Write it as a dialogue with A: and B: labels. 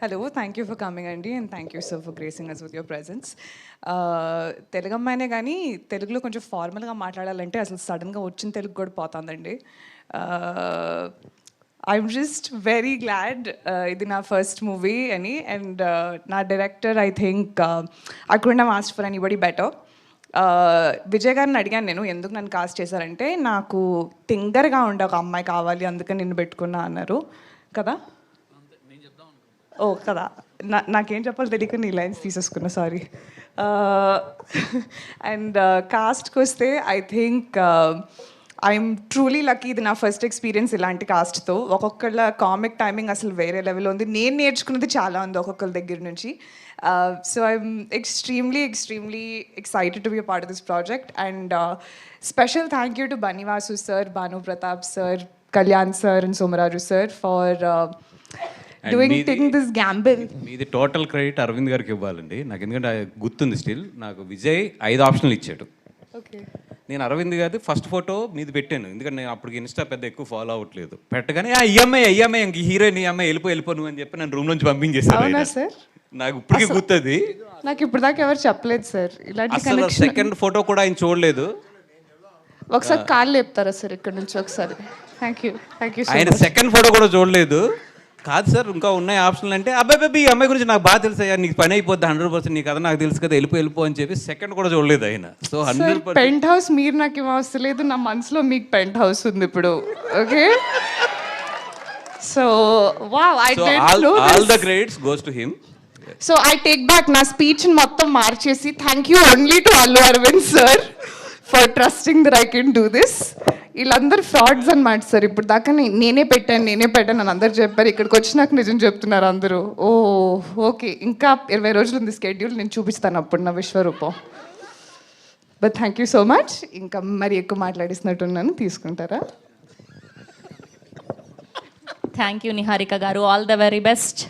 A: Hello, thank you for coming, Andy, and thank you, sir, for gracing us with your presence. Telugu అమ్మాయినే కానీ తెలుగులో కొంచెం ఫార్మల్గా మాట్లాడాలంటే అసలు సడన్గా వచ్చిన తెలుగు కూడా పోతుందండి. ఐఎమ్ జస్ట్ వెరీ గ్లాడ్ ఇది నా ఫస్ట్ మూవీ అని. అండ్ నా director I think I couldn't have asked for anybody better. Vijay గారిని అడిగాను నేను, ఎందుకు నన్ను కాస్ట్ చేశారంటే నాకు టింగర్గా ఉండే ఒక అమ్మాయి కావాలి, అందుకని నిన్ను పెట్టుకున్నా అన్నారు కదా. ఓ కదా, నాకేం చెప్పాలి తెలియక నీ లైన్స్ తీసేసుకున్నా, సారీ. అండ్ కాస్ట్కి వస్తే I think I'm truly lucky. ఇది నా ఫస్ట్ ఎక్స్పీరియన్స్ ఇలాంటి కాస్ట్తో. ఒక్కొక్కళ్ళ కామిక్ టైమింగ్ అసలు వేరే లెవెల్లో ఉంది. నేను నేర్చుకున్నది చాలా ఉంది ఒక్కొక్కరి దగ్గర నుంచి. So I'm extremely excited to be a part of this project. And special thank you to Bunny Vasu sir, Bhanu Pratap sir, Kalyan sir and Somaraju sir for taking this gamble.
B: మీది టోటల్ క్రెడిట్ అరవింద్ గారికి ఇవ్వాలండి నాకు, ఎందుకంటే గుర్తుంది స్టిల్. నాకు విజయ్ 5 ఆప్షన్లు ఇచ్చాడు.
A: ఓకే,
B: నేను అరవింద్ గారి ఫస్ట్ ఫోటో మీది పెట్టాను, ఎందుకంటే నేను అప్పటికి ఇన్స్టా పెద్ద ఎక్కువ ఫాలో అవ్వట్లేదు. పెట్టగానే ఈ అమ్మాయి ఇంక హీరోయిన్, ఈ అమ్మాయి వెళ్ళిపో నువ్వు అని చెప్పి నన్ను రూమ్ నుంచి పంపించేశారు. నాకు ఇప్పటికీ గుర్తుంది.
A: నాకు ఇప్పుడు దాకా ఎవరు చెప్పలేదు సార్ ఇలాంటి.
B: అసలు సెకండ్ ఫోటో కూడా ఆయన చూడలేదు.
A: ఒకసారి కాళ్ళు లేపుతారా సార్ ఇక్కడ నుంచి ఒకసారి? Thank you.
B: ఆయన సెకండ్ ఫోటో కూడా చూడలేదు. కాదు సార్, ఇంకా ఉన్నాయి ఆప్షన్లు అంటే, అబ్బాయి ఈ అమ్మాయి గురించి నాకు బాగా తెలుసు అయ్యా, నీకు పని అయిపోద్ది 100%, నీకు కదా నాకు తెలుసు కదా, వెళ్ళిపో అని చెప్పి సెకండ్ కూడా చూడలేదు ఆయన. సో 100%
A: పెంట్ హౌస్ మీరు నాకు ఏం అవసరం లేదు, నా మనసులో మీకు పెంట్ హౌస్ ఉంది ఇప్పుడు. Okay, so wow, I did know this.
B: All the credits goes to him.
A: So I take back నా స్పీచ్ మొత్తం మార్చేసి thank you only to Allu Aravind sir for trusting that I can do this. వీళ్ళందరూ frauds అనమాట sir. ఇప్పుడు దాకా నేనే పెట్టాను అని అందరు చెప్పారు. ఇక్కడికి వచ్చి నాకు నిజం చెప్తున్నారు అందరూ. ఓ ఓకే, ఇంకా 20 రోజులు ఉంది స్కెడ్యూల్, నేను చూపిస్తాను అప్పుడు నా విశ్వరూపం. But thank you so much. ఇంకా మరి ఎక్కువ మాట్లాడిస్తున్నట్టున్నాను, తీసుకుంటారా?
C: థ్యాంక్ యూ నిహారిక గారు, ఆల్ ద వెరీ బెస్ట్.